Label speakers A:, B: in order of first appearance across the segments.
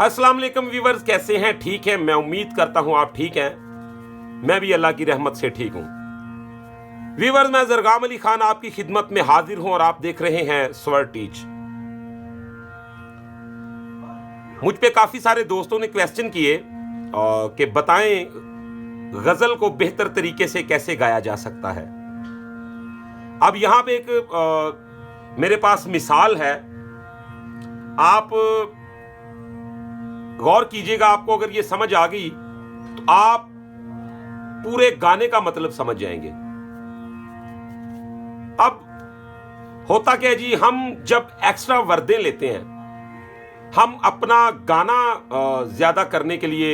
A: अस्सलाम वालेकुम व्यूअर्स, कैसे हैं? ठीक हैं? मैं उम्मीद करता हूं आप ठीक हैं। मैं भी अल्लाह की रहमत से ठीक हूं। व्यूअर्स, मैं जरगाम अली खान आपकी खिदमत में हाजिर हूं और आप देख रहे हैं स्वर टीच। मुझ पे काफी सारे दोस्तों ने क्वेश्चन किए कि बताएं गजल को बेहतर तरीके से कैसे गाया जा सकता है। अब यहां पे एक मेरे पास मिसाल है, आप गौर कीजिएगा। आपको अगर ये समझ आ गई तो आप पूरे गाने का मतलब समझ जाएंगे। अब होता क्या है जी, हम जब एक्स्ट्रा वर्दे लेते हैं, हम अपना गाना ज्यादा करने के लिए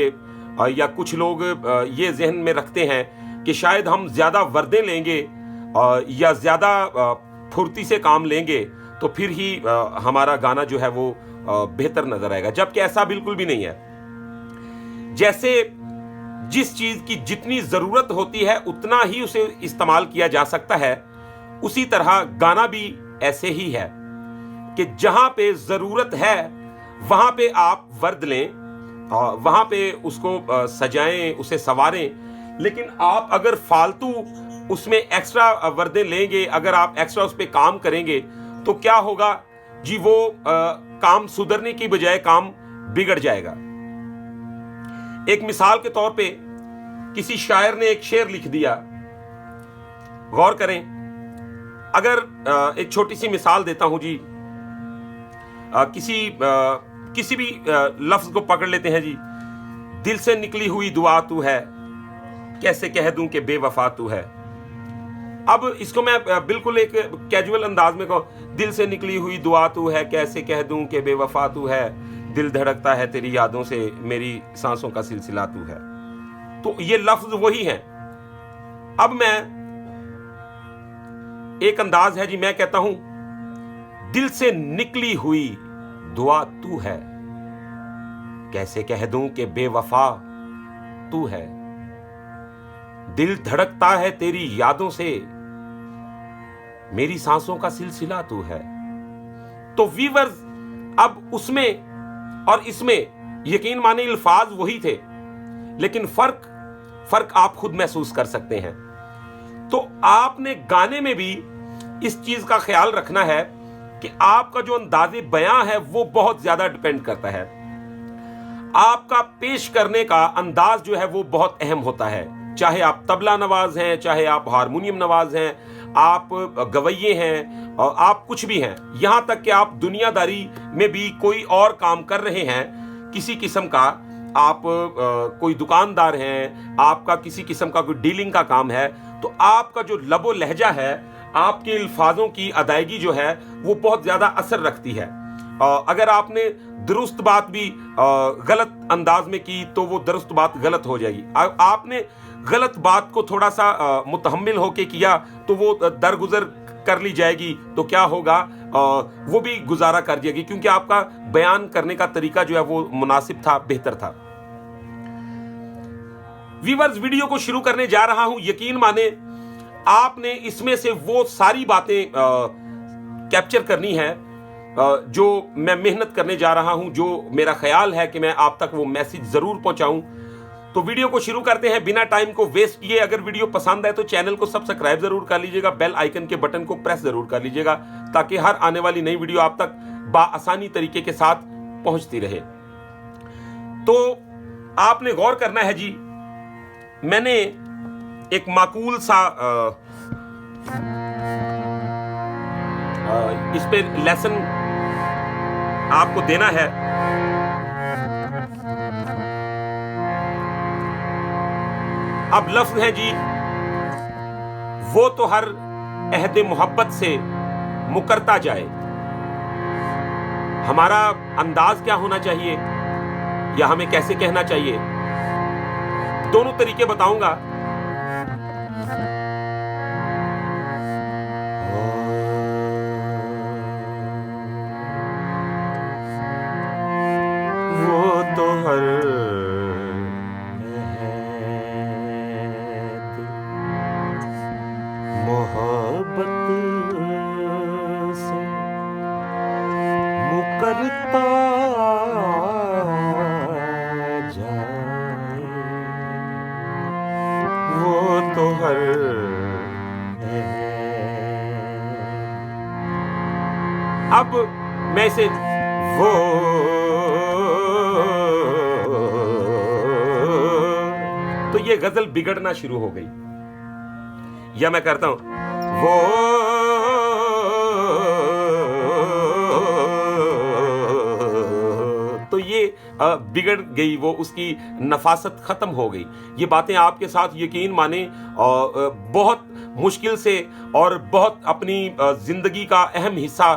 A: या कुछ लोग ये जहन में रखते हैं कि शायद हम ज्यादा वर्दे लेंगे या ज्यादा फुर्ती से काम लेंगे तो फिर ही हमारा गाना जो है वो बेहतर नजर आएगा, जबकि ऐसा बिल्कुल भी नहीं है। जैसे जिस चीज की जितनी जरूरत होती है उतना ही उसे इस्तेमाल किया जा सकता है, उसी तरह गाना भी ऐसे ही है कि जहां पे जरूरत है वहां पे आप वर्द लें, वहां पे उसको सजाएं, उसे संवारें। लेकिन आप अगर फालतू उसमें एक्स्ट्रा वर्दे लेंगे, अगर आप एक्स्ट्रा उस पर काम करेंगे तो क्या होगा जी, वो काम सुधरने की बजाय काम बिगड़ जाएगा। एक मिसाल के तौर पे किसी शायर ने एक शेर लिख दिया, गौर करें। अगर एक छोटी सी मिसाल देता हूं जी, किसी भी लफ्ज को पकड़ लेते हैं जी। दिल से निकली हुई दुआ तू है, कैसे कह दूं कि बेवफा तू है। अब इसको मैं बिल्कुल एक कैजुअल अंदाज में कहूं, दिल से निकली हुई दुआ तू है, कैसे कह दूं कि बेवफा तू है, दिल धड़कता है तेरी यादों से, मेरी सांसों का सिलसिला तू है। तो ये लफ्ज वही हैं। अब मैं एक अंदाज है जी, मैं कहता हूं, दिल से निकली हुई दुआ तू है, कैसे कह दूं कि बेवफा तू है, दिल धड़कता है तेरी यादों से, मेरी सांसों का सिलसिला तू है। तो वीवर्स, अब उसमें और इसमें यकीन माने अल्फाज वही थे, लेकिन फर्क आप खुद महसूस कर सकते हैं। तो आपने गाने में भी इस चीज का ख्याल रखना है कि आपका जो अंदाज़े बयां है वो बहुत ज्यादा डिपेंड करता है। आपका पेश करने का अंदाज जो है वो बहुत अहम होता है। चाहे आप तबला नवाज हैं, चाहे आप हारमोनियम नवाज हैं, आप गवैये हैं, और आप कुछ भी हैं, यहां तक कि आप दुनियादारी में भी कोई और काम कर रहे हैं किसी किस्म का, आप कोई दुकानदार हैं, आपका किसी किस्म का कोई डीलिंग का काम है, तो आपका जो लबो लहजा है, आपके अल्फाजों की अदायगी जो है वो बहुत ज्यादा असर रखती है। अगर आपने दुरुस्त बात भी गलत अंदाज में की तो वो दुरुस्त बात गलत हो जाएगी। आपने गलत बात को थोड़ा सा मुतहम्मिल होके किया तो वो दरगुजर कर ली जाएगी, तो क्या होगा, वो भी गुजारा कर जाएगी, क्योंकि आपका बयान करने का तरीका जो है वो मुनासिब था, बेहतर था। व्यूअर्स, वीडियो को शुरू करने जा रहा हूं। यकीन माने आपने इसमें से वो सारी बातें कैप्चर करनी है जो मैं मेहनत करने जा रहा हूं, जो मेरा ख्याल है कि मैं आप तक वो मैसेज जरूर पहुंचाऊं। तो वीडियो को शुरू करते हैं बिना टाइम को वेस्ट किए। अगर वीडियो पसंद आए तो चैनल को सब्सक्राइब जरूर कर लीजिएगा, बेल आइकन के बटन को प्रेस जरूर कर लीजिएगा, ताकि हर आने वाली नई वीडियो आप तक बाआसानी तरीके के साथ पहुंचती रहे। तो आपने गौर करना है जी, मैंने एक माकूल सा इस पे लेसन आपको देना है। अब लफ्ज है जी, वो तो हर अहद मोहब्बत से मुकरता जाए। हमारा अंदाज क्या होना चाहिए या हमें कैसे कहना चाहिए, दोनों तरीके बताऊंगा। वो तो हर मोहब्बत से मुकरता अब मैं इसे वो तो ये गजल बिगड़ना शुरू हो गई। या मैं करता हूं वो तो ये बिगड़ गई, वो उसकी नफासत खत्म हो गई। ये बातें आपके साथ यकीन माने बहुत मुश्किल से और बहुत अपनी जिंदगी का अहम हिस्सा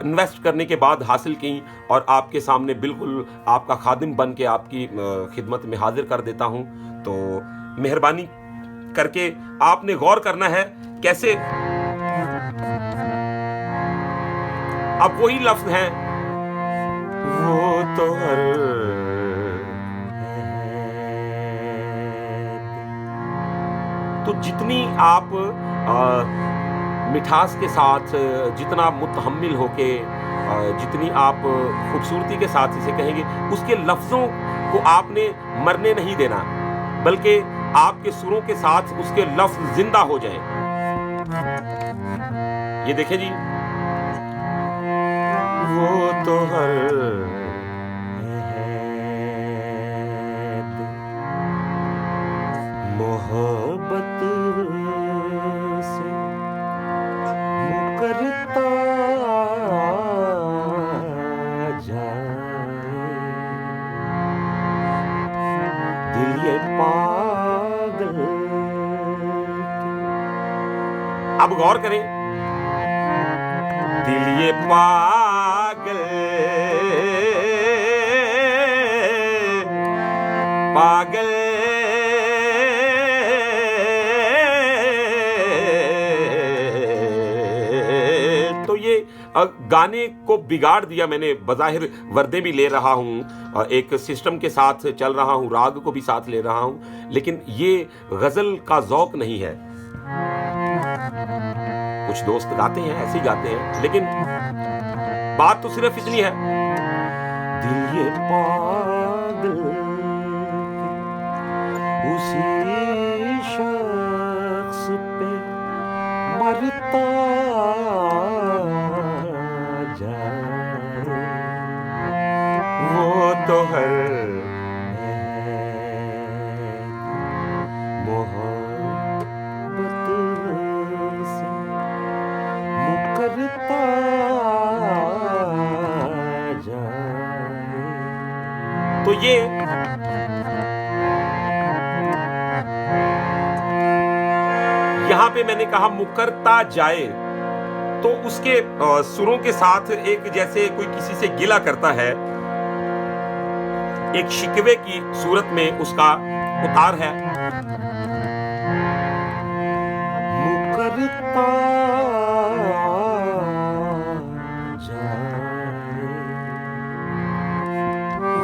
A: इन्वेस्ट करने के बाद हासिल की, और आपके सामने बिल्कुल आपका खादिम बन के आपकी खिदमत में हाजिर कर देता हूं। तो मेहरबानी करके आपने गौर करना है कैसे अब वही लफ्ज हैं वो तो हर तो जितनी आप मिठास के साथ, जितना मुतहम्मिल होके, जितनी आप खूबसूरती के साथ इसे कहेंगे, उसके लफ्ज़ों को आपने मरने नहीं देना, बल्कि आपके सुरों के साथ उसके लफ्ज़ जिंदा हो जाएं। ये देखें जी, वो तो हर मोहब्बत से मुकरता जाए, दिल ये पागल। अब गौर करें, दिल ये पागल पागल तो ये गाने को बिगाड़ दिया मैंने। बज़ाहिर वर्दे भी ले रहा हूँ, एक सिस्टम के साथ चल रहा हूँ, राग को भी साथ ले रहा हूँ, लेकिन ये गजल का ज़ौक नहीं है। कुछ दोस्त गाते हैं, ऐसे ही गाते हैं, लेकिन बात तो सिर्फ इतनी है, दिल ये पागल उसी शख्स पे मरता जाए, वो तो हर मोहब्बत से मुकरता जाए। तो ये यहां पे मैंने कहा मुकरता जाए, तो उसके सुरों के साथ एक जैसे कोई किसी से गिला करता है, एक शिकवे की सूरत में उसका उतार है। मुकरता जाए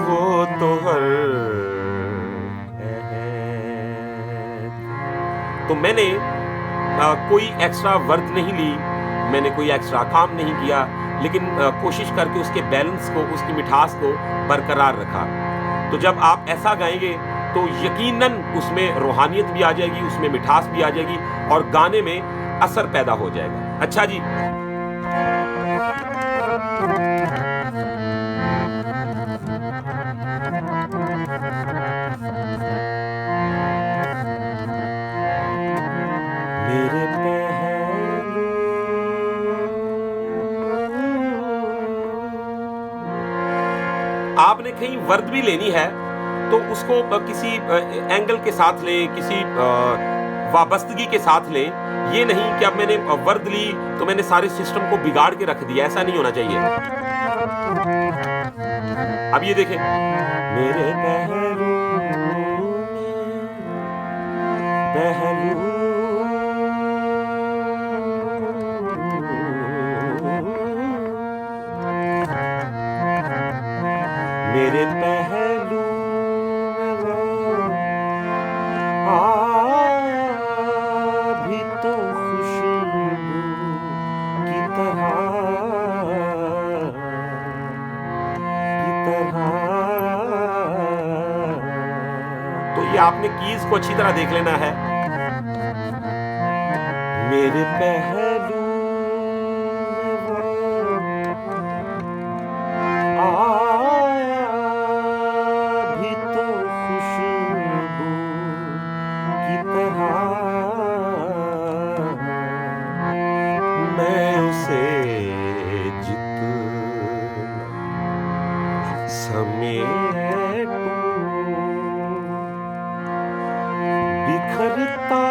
A: वो तो हर। तो मैंने कोई एक्स्ट्रा वर्क नहीं ली, मैंने कोई एक्स्ट्रा काम नहीं किया, लेकिन कोशिश करके उसके बैलेंस को, उसकी मिठास को बरकरार रखा। तो जब आप ऐसा गाएंगे तो यकीनन उसमें रूहानियत भी आ जाएगी, उसमें मिठास भी आ जाएगी, और गाने में असर पैदा हो जाएगा। अच्छा जी, मेरे पहलू आपने कहीं वर्द भी लेनी है तो उसको किसी एंगल के साथ लें, किसी वाबस्तगी के साथ लें। ये नहीं कि अब मैंने वर्द ली तो मैंने सारे सिस्टम को बिगाड़ के रख दिया, ऐसा नहीं होना चाहिए। अब ये देखें, मेरे पहलू पहलू मेरे पहलू भी तो खुशबू की तरह तो ये आपने कीज को अच्छी तरह देख लेना है। मेरे पहलू समेटूं बिखरता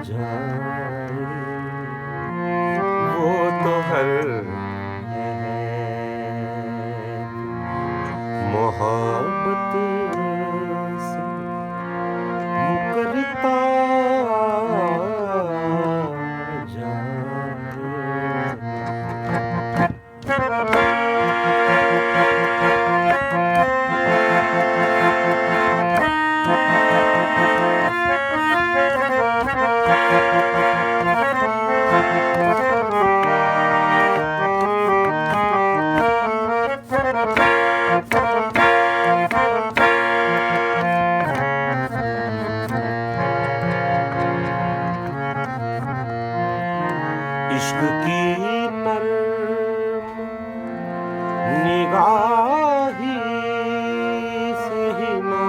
A: जाए वो तो हर मोहब्बत से मुकरता इश्क की नर्म निगाही से ही ना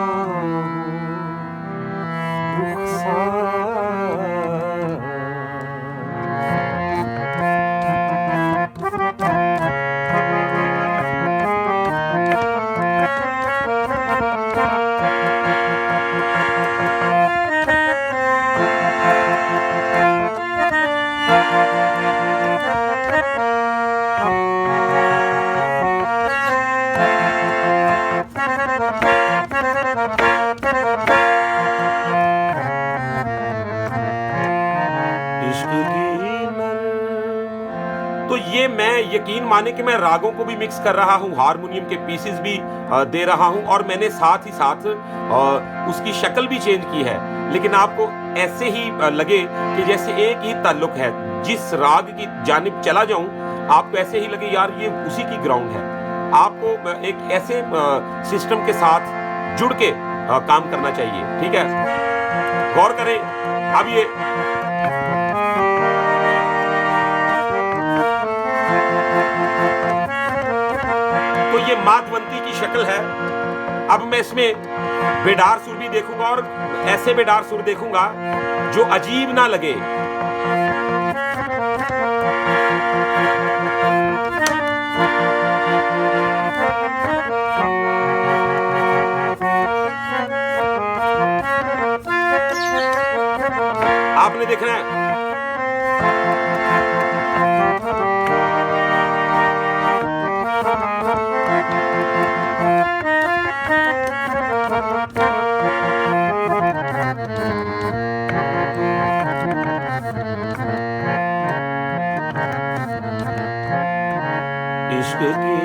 A: तो ये मैं यकीन माने कि मैं रागों को भी मिक्स कर रहा हूँ, हारमोनियम के पीसेस भी दे रहा हूँ, और मैंने साथ ही साथ उसकी शक्ल भी चेंज की है, लेकिन आपको ऐसे ही लगे कि जैसे एक ही ताल्लुक है। जिस राग की जानिब चला जाऊं आपको ऐसे ही लगे यार ये उसी की ग्राउंड है। आपको एक ऐसे सिस्टम के साथ जुड़ के काम करना चाहिए, ठीक है। गौर करें, अब ये तो ये माधवंती की शक्ल है। अब मैं इसमें बेडार सुर भी देखूंगा, और ऐसे बेडार सुर देखूंगा जो अजीब ना लगे। आपने देखना है इश्क की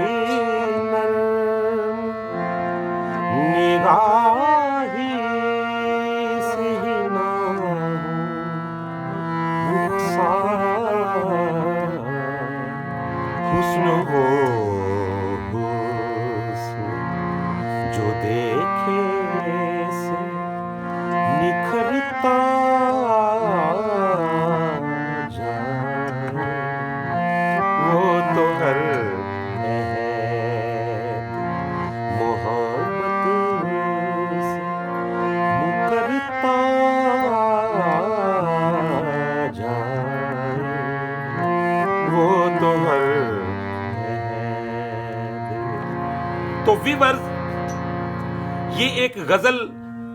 A: नर्म निगाही से ही ना हुस्न हो हुस्न जो देखे से निखरता जाए वो तो हर मोहब्बत से मुकरता जाए वो तो हर। तो व्यूअर्स, ये एक गजल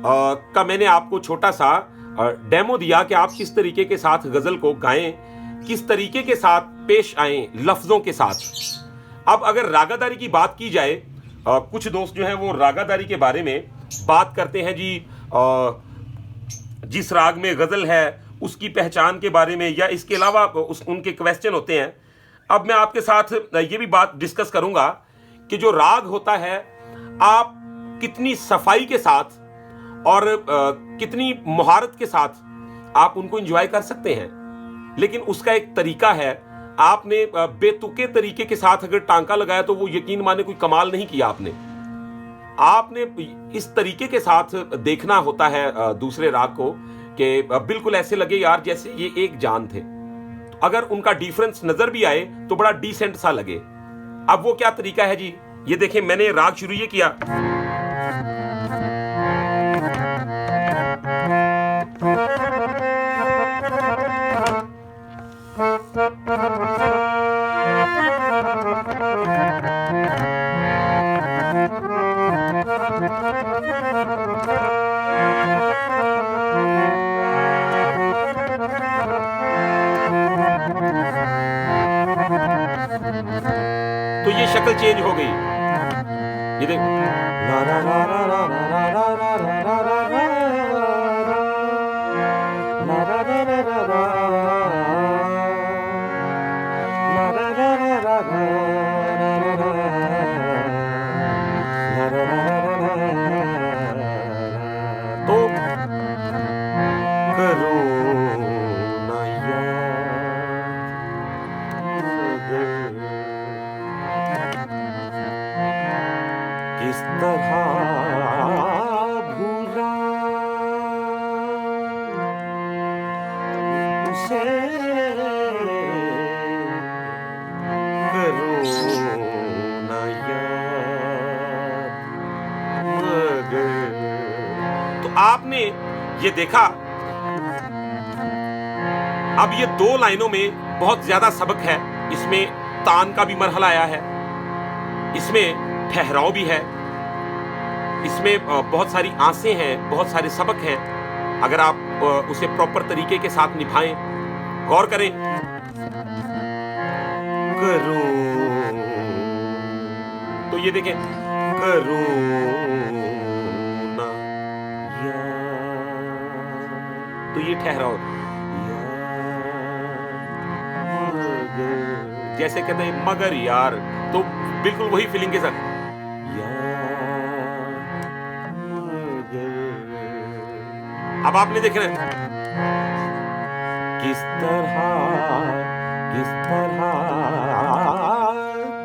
A: का मैंने आपको छोटा सा डेमो दिया कि आप किस तरीके के साथ गजल को गाएं, किस तरीके के साथ पेश आए लफ्जों के साथ। अब अगर रागादारी की बात की जाए, कुछ दोस्त जो हैं वो रागादारी के बारे में बात करते हैं जी, जिस राग में गजल है उसकी पहचान के बारे में, या इसके अलावा उनके क्वेश्चन होते हैं। अब मैं आपके साथ ये भी बात डिस्कस करूंगा कि जो राग होता है आप कितनी सफाई के साथ और कितनी महारत के साथ आप उनको एंजॉय कर सकते हैं, लेकिन उसका एक तरीका है। आपने बेतुके तरीके के साथ अगर टांका लगाया तो वो यकीन माने कोई कमाल नहीं किया आपने इस तरीके के साथ देखना होता है दूसरे राग को कि बिल्कुल ऐसे लगे यार जैसे ये एक जान थे। अगर उनका डिफरेंस नजर भी आए तो बड़ा डिसेंट सा लगे। अब वो क्या तरीका है जी, ये देखें, मैंने राग शुरू ये किया, तो ये शक्ल चेंज हो गई। ये देख, ला ला ला ला ला ला ला ला ला ला ला तो करो ना याद किस तरह भूला उसे, करो ना याद। तो आपने ये देखा, अब ये दो लाइनों में बहुत ज्यादा सबक है। इसमें तान का भी मरहला आया है, इसमें ठहराव भी है, इसमें बहुत सारी आसें हैं, बहुत सारे सबक हैं। अगर आप उसे प्रॉपर तरीके के साथ निभाएं, गौर करें। करो, तो ये देखें, करो ना याद, तो ये ठहराव। जैसे कहते हैं मगर यार, तो बिल्कुल वही फीलिंग के साथ अब आपने देखना किस तरह,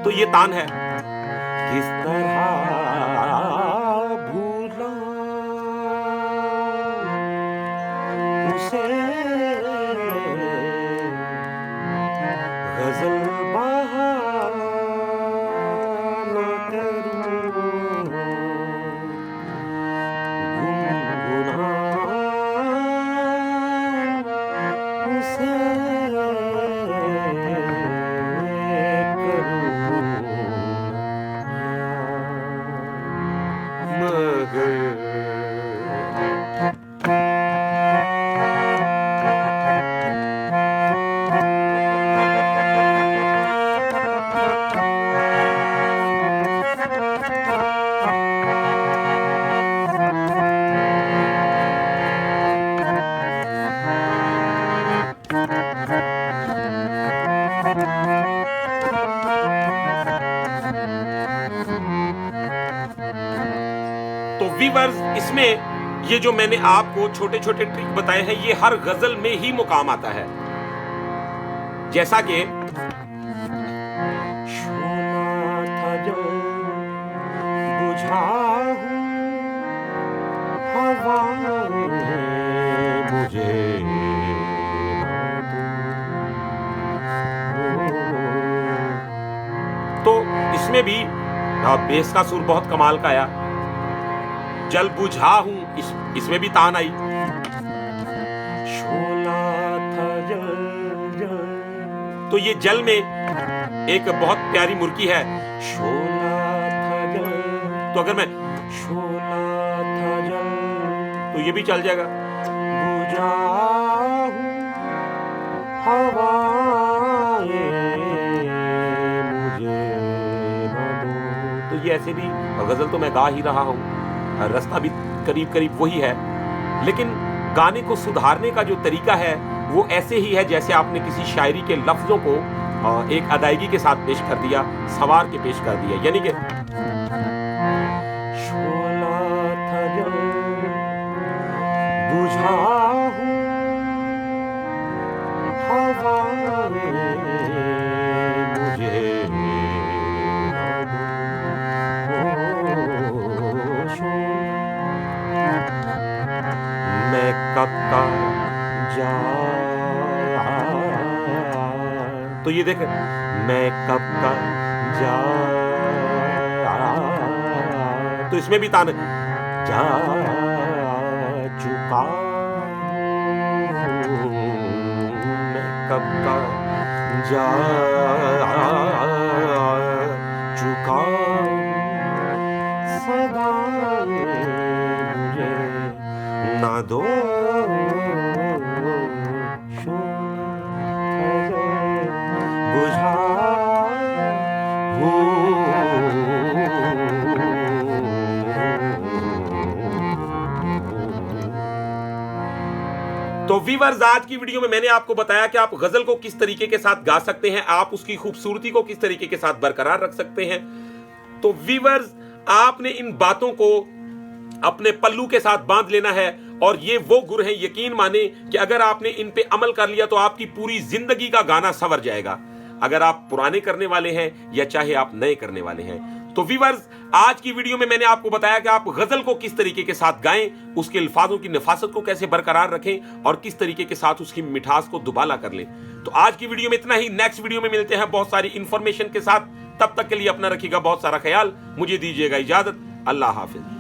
A: तो ये तान है। किस तरह भूला उसे, गजल बहाना करूं, गुनगुना उसे तो वीवर्स, इसमें ये जो मैंने आपको छोटे छोटे ट्रिक बताए हैं, ये हर गजल में ही मुकाम आता है। जैसा कि शोला था जो बुझा हूं हवा मुझे, तो इसमें भी बेस का सुर बहुत कमाल का आया। जल बुझा हूं, इसमें भी तान आई। शोला था जल जल, तो ये जल में एक बहुत प्यारी मुर्की है। शोला था जल, तो अगर मैं शोला था जल, तो ये भी चल जाएगा। बुझा हूं हवाएं मुझे न दो, तो ये ऐसे भी गजल तो मैं गा ही रहा हूं, रास्ता भी करीब करीब वही है, लेकिन गाने को सुधारने का जो तरीका है वो ऐसे ही है जैसे आपने किसी शायरी के लफ्जों को एक अदायगी के साथ पेश कर दिया, सवार के पेश कर दिया। यानी कि शोला था जल बुझा हूं हवाएं मुझे, मैं कब का जा, तो ये देख, मैं कब का जा, तो इसमें भी तान जा चुका, मैं कब का जा चुका, सदा मुझे ना दो, बुझा तो वीवर्स, आज की वीडियो में मैंने आपको बताया कि आप गजल को किस तरीके के साथ गा सकते हैं, आप उसकी खूबसूरती को किस तरीके के साथ बरकरार रख सकते हैं। तो वीवर्स, आपने इन बातों को अपने पल्लू के साथ बांध लेना है, और ये वो गुर हैं, यकीन माने कि अगर आपने इन पे अमल कर लिया तो आपकी पूरी जिंदगी का गाना संवर जाएगा, अगर आप पुराने करने वाले हैं या चाहे आप नए करने वाले हैं। तो वीवर्स, आज की वीडियो में मैंने आपको बताया कि आप गजल को किस तरीके के साथ गाएं, उसके अल्फाजों की नफासत को कैसे बरकरार रखें और किस तरीके के साथ उसकी मिठास को दुबाला कर लें। तो आज की वीडियो में इतना ही। नेक्स्ट वीडियो में मिलते हैं बहुत सारी इंफॉर्मेशन के साथ। तब तक के लिए अपना रखिएगा बहुत सारा ख्याल। मुझे दीजिएगा इजाजत। अल्लाह हाफिज।